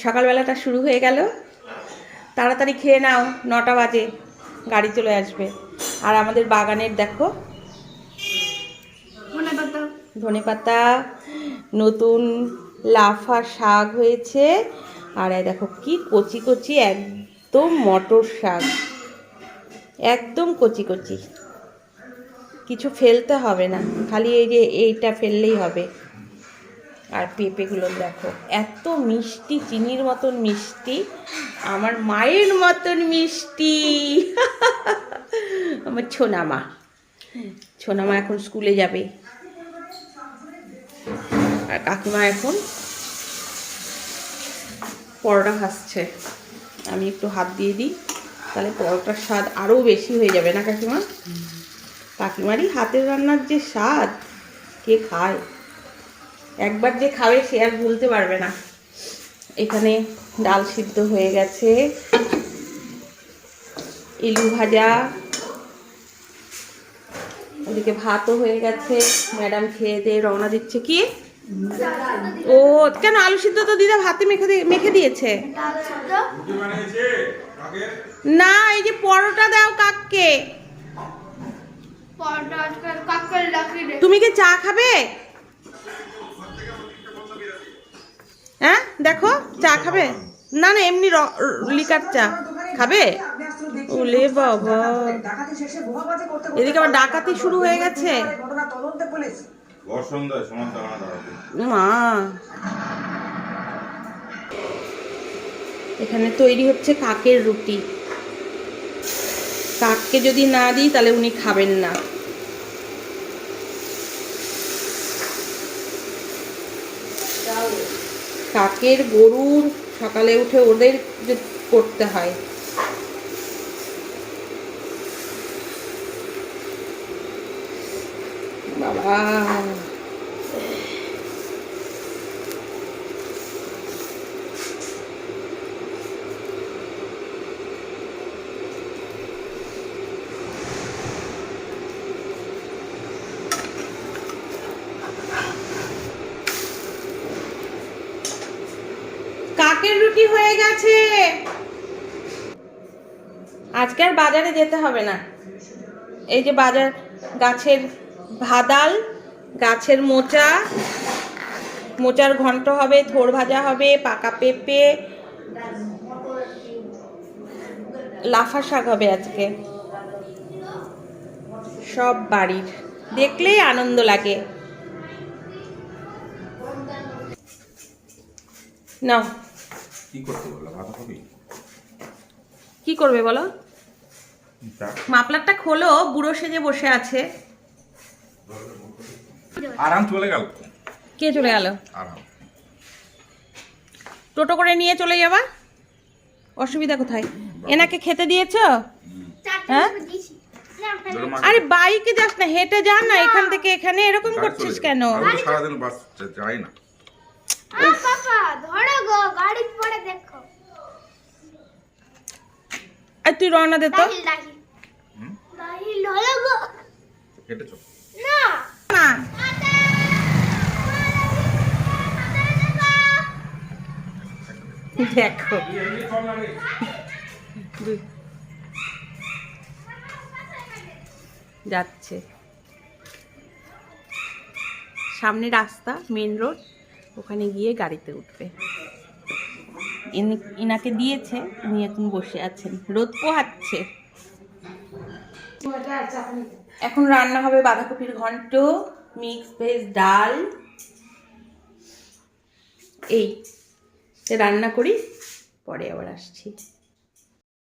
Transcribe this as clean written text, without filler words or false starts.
সকালবেলাটা শুরু হয়ে গেল। তাড়াতাড়ি খেয়ে নাও, 9টা বাজে, গাড়ি চলে আসবে। আর আমাদের বাগানের দেখো ধনেপাতা, নতুন লাফা শাক হয়েছে। আর এই দেখো কি কচি কচি একদম মটর শাক, একদম কচি কচি, কিছু ফেলতে হবে না, খালি এই যে এইটা ফেললেই হবে। আর পেঁপেগুলো দেখো এত মিষ্টি, চিনির মতন মিষ্টি, আমার মায়ের মতন মিষ্টি। আমার ছোনামা, ছোনামা এখন স্কুলে যাবে। আর কাকিমা এখন পরোটা ভাজছে। আমি একটু হাত দিয়ে দিই, তাহলে পরোটার স্বাদ আরও বেশি হয়ে যাবে না কাকিমা? কাকিমারই হাতের রান্নার যে স্বাদ, কে খায়? একবার যে খাবে সে আর ভুলতে পারবে না। এখানে ডাল সিদ্ধ হয়ে গেছে, এলু ভাজা, ওদিকে ভাতও হয়ে গেছে। ম্যাডাম খেয়ে দিয়ে রওনা দিচ্ছে। কি ও কেন? আলু সিদ্ধ তো দিদা ভাতে মেখে দিয়েছে না। এই যে পরোটা দাও কাককে। তুমি কি চা খাবে? হ্যাঁ দেখো, চা খাবে? না না, এমনি লিকার চা খাবে? ওলে বাবা, এদিকে আবার ডাকাতি শুরু হয়ে গেছে। মা, এখানে তৈরি হচ্ছে কাকের রুটি। কাককে যদি না দিই তাহলে উনি খাবেন না। কাকের, গরুর সকালে উঠে ওদের করতে হয়। বাবা, কাকের রুটি হয়ে গেছে। আজকে আর বাজারে যেতে হবে না। এই যে বাজার, গাছের ভাদাল, গাছের মোচা, মোচার ঘন্ট হবে, থোড় ভাজা হবে, পাকা পেঁপে, লাফা শাক হবে আজকে। সব বাড়ির, দেখলেই আনন্দ লাগে। নাও, কি করবে বলো? মাপলারটা খোলো, বুড়ো সেজে বসে আছে। আরাম চলে গেল। কে চলে গেল? টোটো করে নিয়ে চলে যাবা, অসুবিধা কোথায়? এনাকে খেতে দিয়েছো? হ্যাঁ, আরে বাইকে যাস না, হেঁটে যা না এখান থেকে এখানে। এরকম করছিস কেন? সারাদিন বাস যাই না। আর তুই রওনা দে তো। দেখো যাচ্ছে, সামনে রাস্তা, মেন রোড, ওখানে গিয়ে গাড়িতে উঠবে। ইনাকে দিয়েছে, উনি এখন বসে আছেন, রোদ পোহাচ্ছে। এখন রান্না হবে বাঁধাকপির ঘন্ট, মিক্স ভেজ ডাল। এই রান্না করি, পরে আবার আসছি।